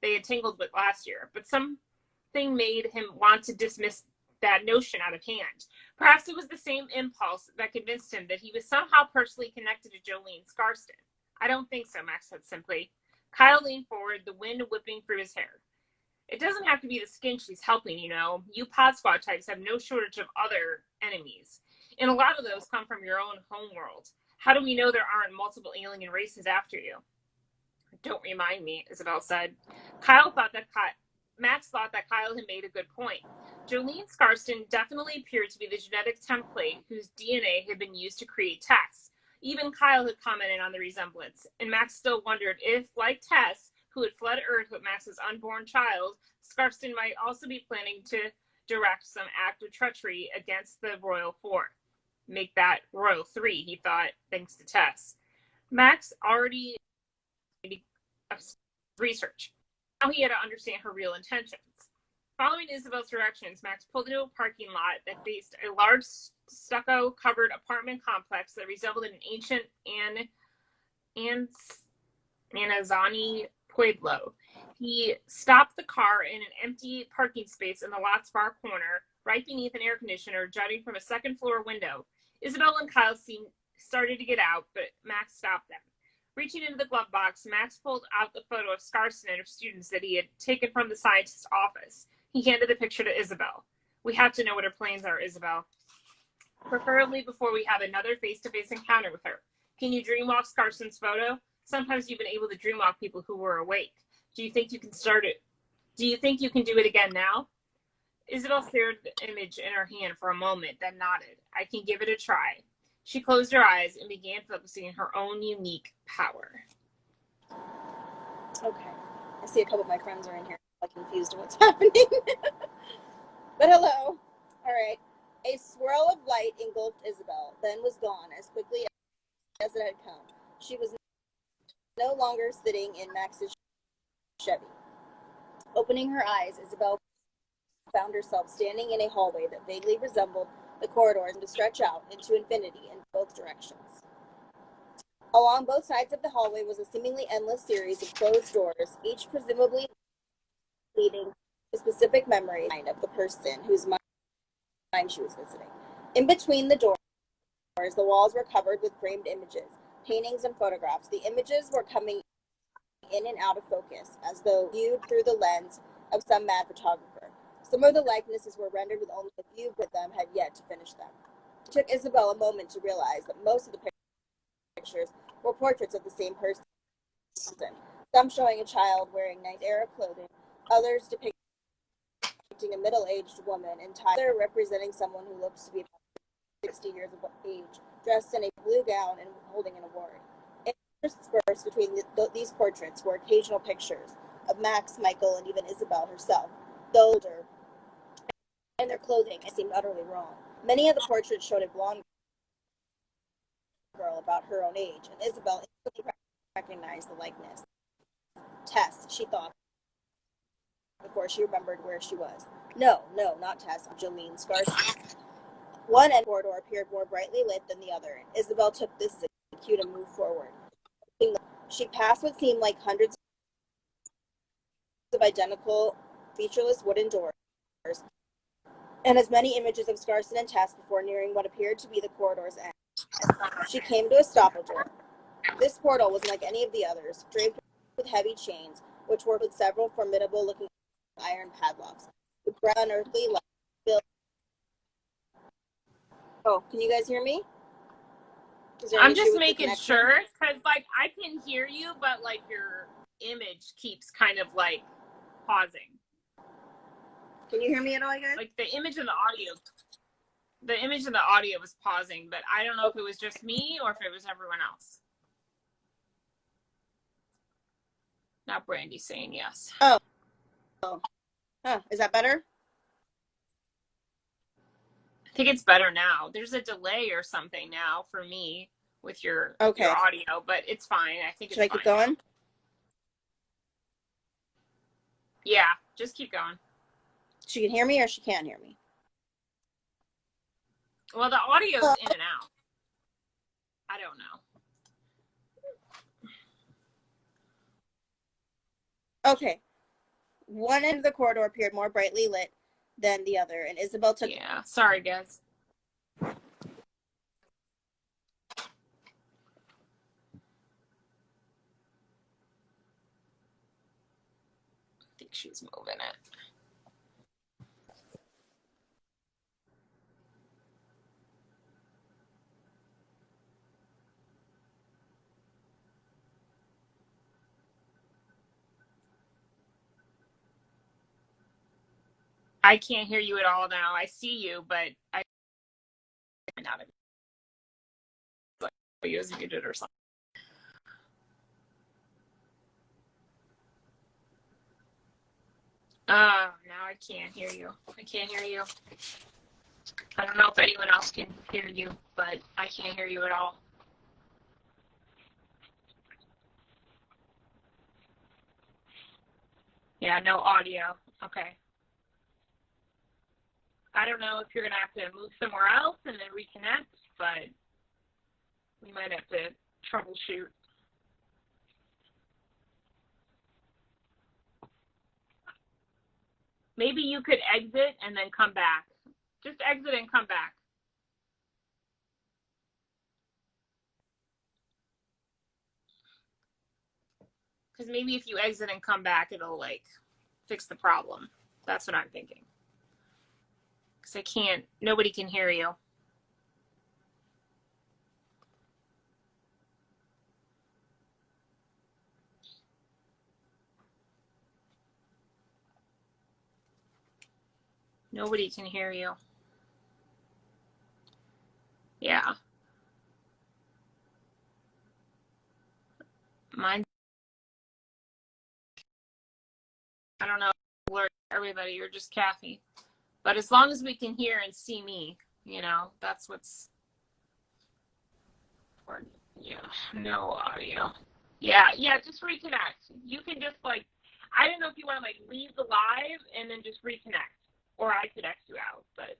they had tangled with last year, but something made him want to dismiss that notion out of hand. Perhaps it was the same impulse that convinced him that he was somehow personally connected to Jolene Scarston. "I don't think so," Max said simply. Kyle leaned forward, the wind whipping through his hair. "It doesn't have to be the Skin she's helping, you know. You Pod Squad types have no shortage of other enemies. And a lot of those come from your own homeworld. How do we know there aren't multiple alien races after you?" "Don't remind me," Isabel said. Max thought that Kyle had made a good point. Jolene Scarston definitely appeared to be the genetic template whose DNA had been used to create Tess. Even Kyle had commented on the resemblance, and Max still wondered if, like Tess, who had fled Earth with Max's unborn child, Scarston might also be planning to direct some act of treachery against the Royal Four. Make that Royal Three, he thought, thanks to Tess. Max already research. Now he had to understand her real intentions. Following Isabel's directions, Max pulled into a parking lot that faced a large stucco-covered apartment complex that resembled an ancient Anazani pueblo. He stopped the car in an empty parking space in the lot's far corner, right beneath an air conditioner jutting from a second-floor window. Isabel and Kyle started to get out, but Max stopped them. Reaching into the glove box, Max pulled out the photo of Scarston and her students that he had taken from the scientist's office. He handed the picture to Isabel. "We have to know what her plans are, Isabel. Preferably before we have another face-to-face encounter with her. Can you dreamwalk Scarson's photo? Sometimes you've been able to dreamwalk people who were awake. Do you think you can start it? Do you think you can do it again now?" Isabel stared at the image in her hand for a moment, then nodded. "I can give it a try." She closed her eyes and began focusing on her own unique power. Okay. I see a couple of my friends are in here, like, confused at what's happening. But hello. All right. A swirl of light engulfed Isabel, then was gone as quickly as it had come. She was no longer sitting in Max's Chevy. Opening her eyes, Isabel found herself standing in a hallway that vaguely resembled the corridors to stretch out into infinity in both directions. Along both sides of the hallway was a seemingly endless series of closed doors, each presumably leading to a specific memory of the person whose mind she was visiting. In between the doors, the walls were covered with framed images, paintings, and photographs. The images were coming in and out of focus, as though viewed through the lens of some mad photographer. Some of the likenesses were rendered with only a few, but them had yet to finish them. It took Isabel a moment to realize that most of the pictures were portraits of the same person, some showing a child wearing night-era clothing, others depicting a middle-aged woman, entirely representing someone who looks to be about 60 years of age, dressed in a blue gown and holding an award. Interspersed between these portraits were occasional pictures of Max, Michael, and even Isabel herself, though older, and their clothing seemed utterly wrong. Many of the portraits showed a blonde girl about her own age, and Isabel instantly recognized the likeness. Tess, she thought, before she remembered where she was. No, not Tess, Jolene Scarson. One end corridor appeared more brightly lit than the other, and Isabel took this as a cue to move forward. She passed what seemed like hundreds of identical, featureless wooden doors, and as many images of Scarson and Tess before nearing what appeared to be the corridor's end. She came to a stopple door. This portal was like any of the others, draped with heavy chains, which were with several formidable-looking iron padlocks. The brown unearthly light filled. Oh, can you guys hear me? I'm just making sure, because like I can hear you, but like your image keeps kind of like pausing. Can you hear me at all, you guys? Like the image in the audio was pausing, but I don't know if it was just me or if it was everyone else. Now Brandy's saying yes. Oh. Huh, is that better? I think it's better now. There's a delay or something now for me with your audio, but it's fine. I think Should I keep going? Yeah, just keep going. She can hear me or she can't hear me? Well, the audio's in and out. I don't know. Okay. One end of the corridor appeared more brightly lit than the other, and Isabel took... Yeah, sorry, guys. I think she's moving it. I can't hear you at all now. I see you, but I not you as muted or something. Now I can't hear you. I can't hear you. I don't know if anyone else can hear you, but I can't hear you at all. Yeah, no audio. Okay. I don't know if you're going to have to move somewhere else and then reconnect, but we might have to troubleshoot. Maybe you could exit and then come back. Just exit and come back. Because maybe if you exit and come back, it'll like fix the problem. That's what I'm thinking. Because nobody can hear you. Nobody can hear you. Yeah. Mine. I don't know. Everybody, you're just Kathy. But as long as we can hear and see me, that's what's important. Yeah, no audio. Yeah, just reconnect. You can just I don't know if you want to leave the live and then just reconnect. Or I could X you out, but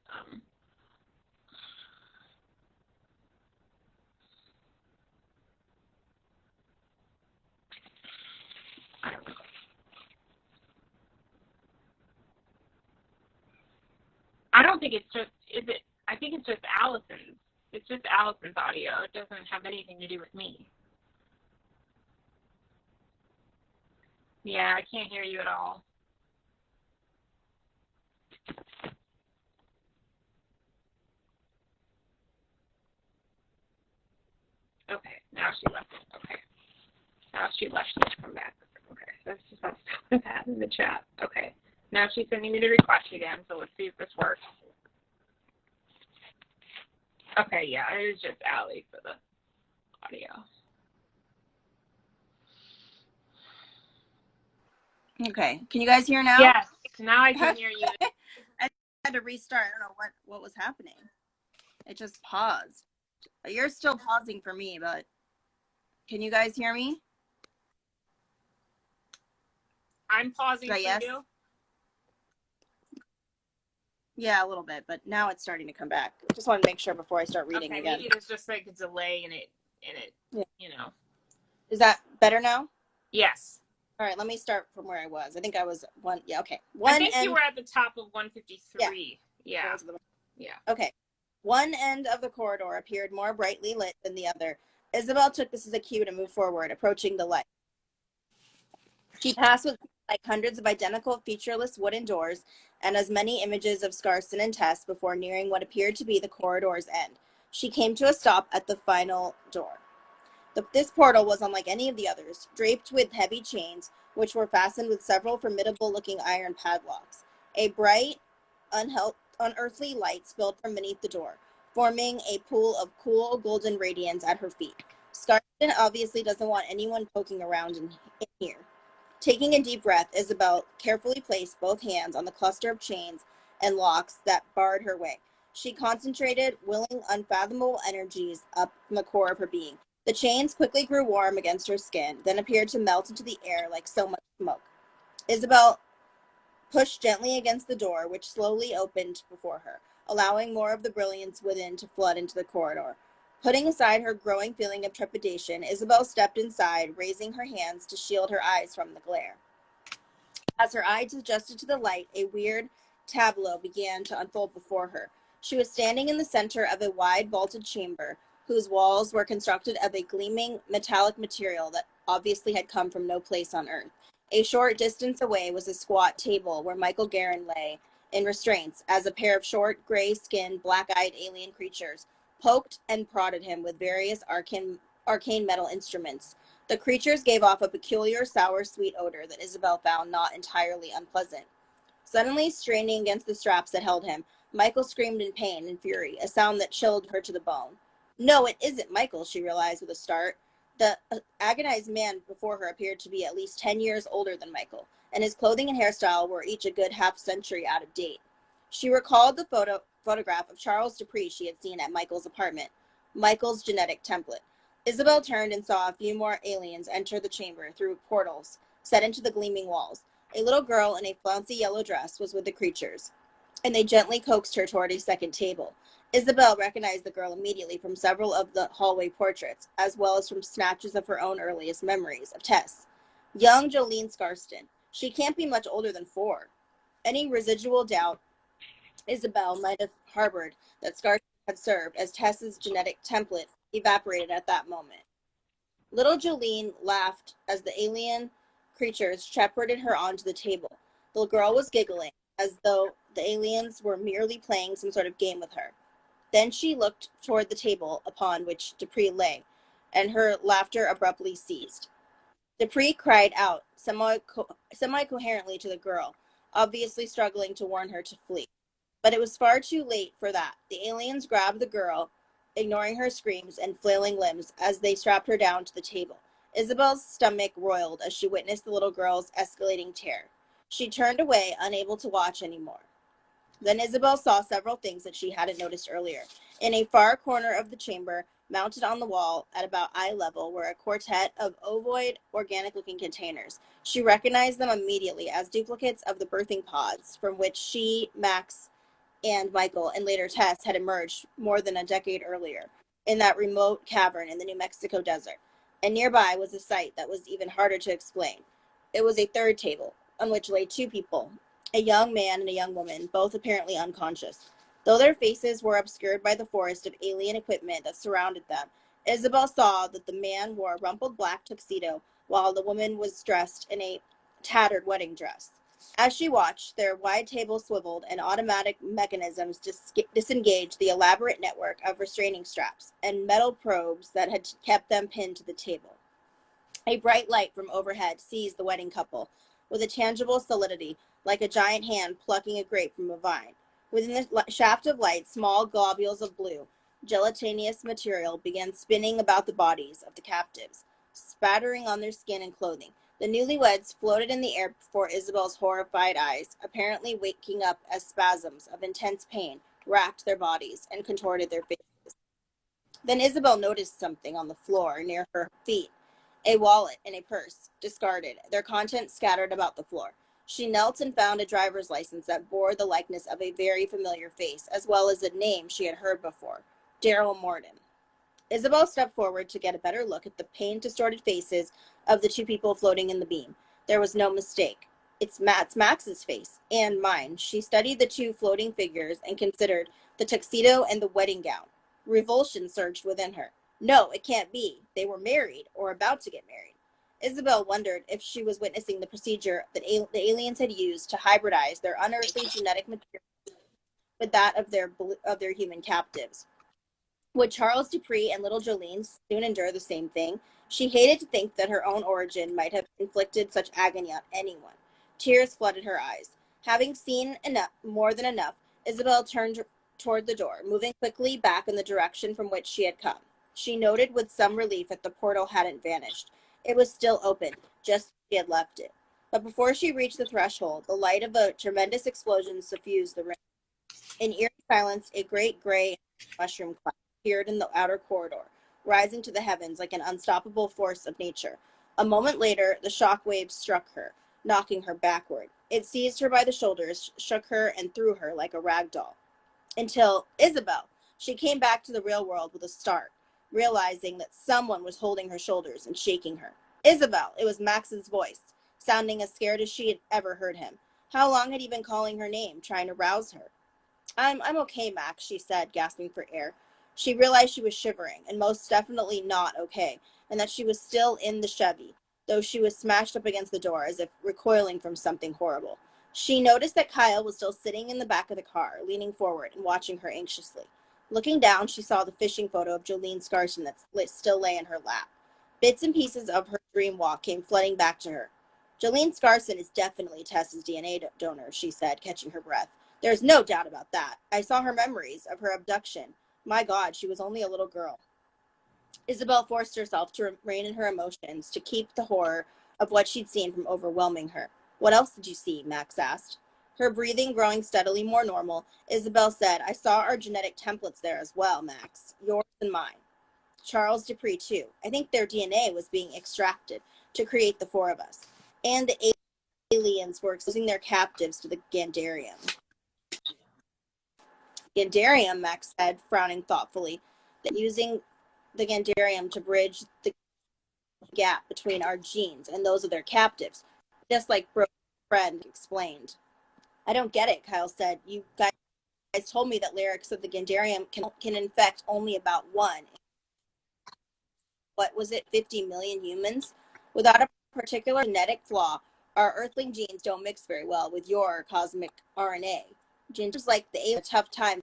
don't think it's just, is it? I think it's just Allison's. It's just Allison's audio. It doesn't have anything to do with me. Yeah, I can't hear you at all. Okay, now she left it. Okay. Now she left. She's come back. Okay, so that's just stop that in the chat. Okay. Now she's sending me the request again, so let's see if this works. Okay, yeah, it was just Allie for the audio. Okay. Can you guys hear now? Yes, now I can hear you. I had to restart. I don't know what was happening. It just paused. You're still pausing for me, but can you guys hear me? I'm pausing for Yes? you. Yeah, a little bit, but now it's starting to come back. Just want to make sure before I start reading again. Maybe there's just like a delay in it, Yeah. you know. Is that better now? Yes. All right, let me start from where I was. I think I was one. Yeah, okay. I think you were at the top of 153. Yeah. Yeah. Okay. One end of the corridor appeared more brightly lit than the other. Isabel took this as a cue to move forward, approaching the light. She passed with like hundreds of identical featureless wooden doors and as many images of Scarston and Tess before nearing what appeared to be the corridor's end. She came to a stop at the final door. This portal was unlike any of the others, draped with heavy chains, which were fastened with several formidable-looking iron padlocks. A bright, unearthly light spilled from beneath the door, forming a pool of cool, golden radiance at her feet. Scarston obviously doesn't want anyone poking around in here. Taking a deep breath, Isabel carefully placed both hands on the cluster of chains and locks that barred her way. She concentrated, willing unfathomable energies up from the core of her being. The chains quickly grew warm against her skin, then appeared to melt into the air like so much smoke. Isabel pushed gently against the door, which slowly opened before her, allowing more of the brilliance within to flood into the corridor. Putting aside her growing feeling of trepidation, Isabel stepped inside, raising her hands to shield her eyes from the glare. As her eyes adjusted to the light, a weird tableau began to unfold before her. She was standing in the center of a wide vaulted chamber, whose walls were constructed of a gleaming metallic material that obviously had come from no place on earth. A short distance away was a squat table where Michael Guerin lay in restraints as a pair of short, gray-skinned, black-eyed alien creatures poked and prodded him with various arcane metal instruments. The creatures gave off a peculiar, sour, sweet odor that Isabel found not entirely unpleasant. Suddenly straining against the straps that held him, Michael screamed in pain and fury, a sound that chilled her to the bone. No, it isn't Michael, she realized with a start. The agonized man before her appeared to be at least 10 years older than Michael, and his clothing and hairstyle were each a good half-century out of date. She recalled the photograph of Charles Dupree she had seen at Michael's apartment, Michael's genetic template. Isabel turned and saw a few more aliens enter the chamber through portals set into the gleaming walls. A little girl in a flouncy yellow dress was with the creatures, and they gently coaxed her toward a second table. Isabel recognized the girl immediately from several of the hallway portraits, as well as from snatches of her own earliest memories of Tess. Young Jolene Scarston. She can't be much older than 4. Any residual doubt Isabel might have harbored that Scarston had served as Tess's genetic template evaporated at that moment. Little Jolene laughed as the alien creatures shepherded her onto the table. The girl was giggling, as though the aliens were merely playing some sort of game with her. Then she looked toward the table upon which Dupree lay, and her laughter abruptly ceased. Dupree cried out semi-coherently to the girl, obviously struggling to warn her to flee. But it was far too late for that. The aliens grabbed the girl, ignoring her screams and flailing limbs as they strapped her down to the table. Isabel's stomach roiled as she witnessed the little girl's escalating terror. She turned away, unable to watch anymore. Then Isabel saw several things that she hadn't noticed earlier. In a far corner of the chamber, mounted on the wall at about eye level, were a quartet of ovoid, organic-looking containers. She recognized them immediately as duplicates of the birthing pods from which she, Max, and Michael, and later Tess, had emerged more than a decade earlier in that remote cavern in the New Mexico desert. And nearby was a sight that was even harder to explain. It was a third table, on which lay 2 people, a young man and a young woman, both apparently unconscious. Though their faces were obscured by the forest of alien equipment that surrounded them, Isabel saw that the man wore a rumpled black tuxedo while the woman was dressed in a tattered wedding dress. As she watched, their wide table swiveled and automatic mechanisms disengaged the elaborate network of restraining straps and metal probes that had kept them pinned to the table. A bright light from overhead seized the wedding couple with a tangible solidity, like a giant hand plucking a grape from a vine. Within the shaft of light, small globules of blue, gelatinous material began spinning about the bodies of the captives, spattering on their skin and clothing. The newlyweds floated in the air before Isabel's horrified eyes, apparently waking up as spasms of intense pain racked their bodies and contorted their faces. Then Isabel noticed something on the floor near her feet. A wallet and a purse, discarded, their contents scattered about the floor. She knelt and found a driver's license that bore the likeness of a very familiar face, as well as a name she had heard before, Daryl Morton. Isabel stepped forward to get a better look at the pain-distorted faces of the two people floating in the beam. There was no mistake. It's Max's face, and mine. She studied the two floating figures and considered the tuxedo and the wedding gown. Revulsion surged within her. No, it can't be. They were married, or about to get married. Isabel wondered if she was witnessing the procedure that the aliens had used to hybridize their unearthly genetic material with that of their human captives. Would Charles Dupree and little Jolene soon endure the same thing? She hated to think that her own origin might have inflicted such agony on anyone. Tears flooded her eyes. Having seen enough, more than enough, Isabel turned toward the door, moving quickly back in the direction from which she had come. She noted with some relief that the portal hadn't vanished. It was still open, just as she had left it. But before she reached the threshold, the light of a tremendous explosion suffused the room. In eerie silence, a great gray mushroom cloud appeared in the outer corridor, rising to the heavens like an unstoppable force of nature. A moment later, the shock waves struck her, knocking her backward. It seized her by the shoulders, shook her, and threw her like a rag doll. Until Isabel, she came back to the real world with a start, realizing that someone was holding her shoulders and shaking her. Isabel! It was Max's voice, sounding as scared as she had ever heard him. How long had he been calling her name, trying to rouse her? I'm okay, Max, she said, gasping for air. She realized she was shivering, and most definitely not okay, and that she was still in the Chevy, though she was smashed up against the door as if recoiling from something horrible. She noticed that Kyle was still sitting in the back of the car, leaning forward and watching her anxiously. Looking down, she saw the fishing photo of Jolene Scarson that still lay in her lap. Bits and pieces of her dream walk came flooding back to her. Jolene Scarson is definitely Tess's DNA donor, she said, catching her breath. There's no doubt about that. I saw her memories of her abduction. My God, she was only a little girl. Isabel forced herself to rein in her emotions, to keep the horror of what she'd seen from overwhelming her. What else did you see? Max asked. Her breathing growing steadily more normal, Isabel said, I saw our genetic templates there as well, Max. Yours and mine. Charles Dupree, too. I think their DNA was being extracted to create the four of us. And the aliens were exposing their captives to the Gandarium. Gandarium, Max said, frowning thoughtfully, that using the Gandarium to bridge the gap between our genes and those of their captives, just like Bro's friend explained. I don't get it, Kyle said. You guys told me that lyrics of the Gandarium can infect only about one. What was it, 50 million humans? Without a particular genetic flaw, our earthling genes don't mix very well with your cosmic RNA. Just like the a tough time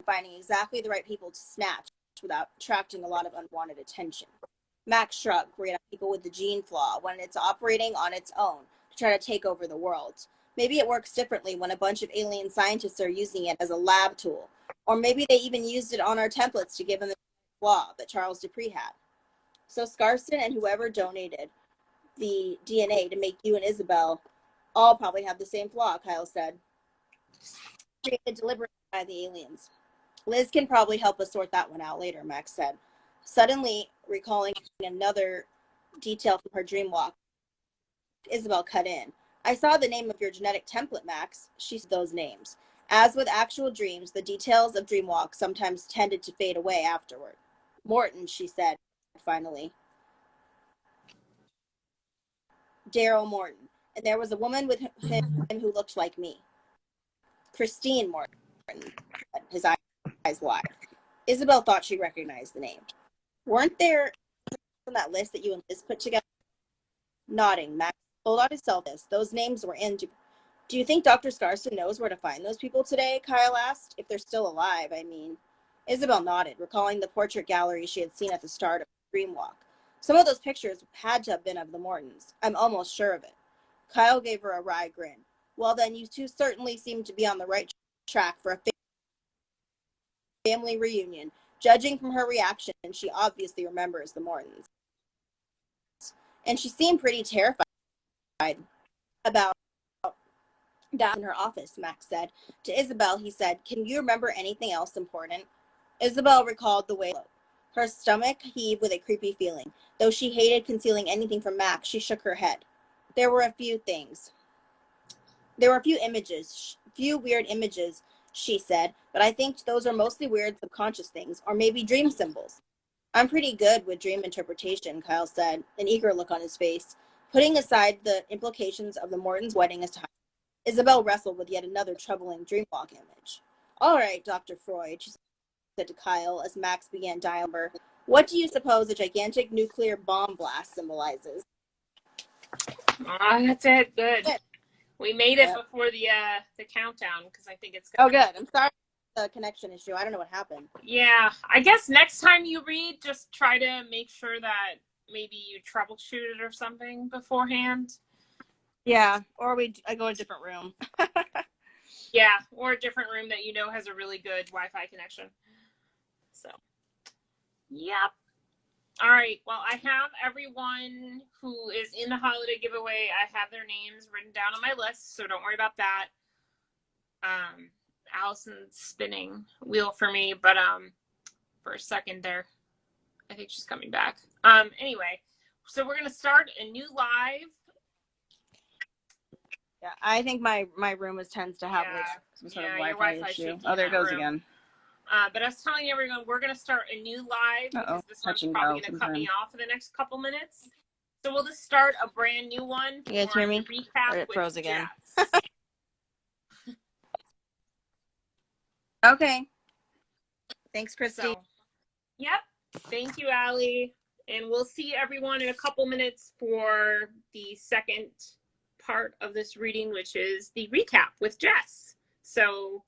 finding exactly the right people to snatch without attracting a lot of unwanted attention. Max shrugged, great on people with the gene flaw when it's operating on its own to try to take over the world. Maybe it works differently when a bunch of alien scientists are using it as a lab tool. Or maybe they even used it on our templates to give them the flaw that Charles Dupree had. So Scarson and whoever donated the DNA to make you and Isabel all probably have the same flaw, Kyle said. Created deliberately by the aliens. Liz can probably help us sort that one out later, Max said. Suddenly recalling another detail from her dream walk, Isabel cut in. I saw the name of your genetic template, Max. She said those names. As with actual dreams, the details of dreamwalk sometimes tended to fade away afterward. Morton, she said, finally. Daryl Morton. And there was a woman with him who looked like me. Christine Morton. his eyes wide. Isabel thought she recognized the name. Weren't there on that list that you and Liz put together? Nodding, Max pulled out his cell phone. Those names were in. Do you think Dr. Scarston knows where to find those people today? Kyle asked. If they're still alive, I mean. Isabel nodded, recalling the portrait gallery she had seen at the start of the dream walk. Some of those pictures had to have been of the Mortons. I'm almost sure of it. Kyle gave her a wry grin. Well, then you two certainly seem to be on the right track for a family reunion. Judging from her reaction, she obviously remembers the Mortons. And she seemed pretty terrified about that in her office, Max said. To Isabel, he said, can you remember anything else important? Isabel recalled the way her stomach heaved with a creepy feeling. Though she hated concealing anything from Max, she shook her head. There were a few things. There were a few images, few weird images, she said, but I think those are mostly weird subconscious things, or maybe dream symbols. I'm pretty good with dream interpretation, Kyle said, an eager look on his face. Putting aside the implications of the Mortons' wedding as time, Isabel wrestled with yet another troubling dreamwalk image. All right, Dr. Freud, she said to Kyle as Max began dialing her. What do you suppose a gigantic nuclear bomb blast symbolizes? That's it. Good. We made it before the countdown because I think it's gonna good. I'm sorry for the connection issue. I don't know what happened. Yeah, I guess next time you read, just try to make sure that maybe you troubleshoot it or something beforehand. Yeah, or I go to a different room. Yeah, or a different room that you know has a really good Wi-Fi connection. So, yep. All right. Well, I have everyone who is in the holiday giveaway. I have their names written down on my list, so don't worry about that. Allison's spinning wheel for me, but for a second there, I think she's coming back. Anyway, so we're gonna start a new live. Yeah, I think my room tends to have some sort of Wi-Fi issue. Oh, there it goes again. But I was telling everyone, we're going to start a new live because this one's probably going to cut me off in the next couple minutes. So we'll just start a brand new one. You guys hear me? Recap or it froze again. Jess. Okay. Thanks, Christy. So, yep. Thank you, Allie. And we'll see everyone in a couple minutes for the second part of this reading, which is the recap with Jess. So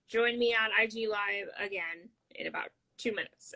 join me on IG Live again in about 2 minutes.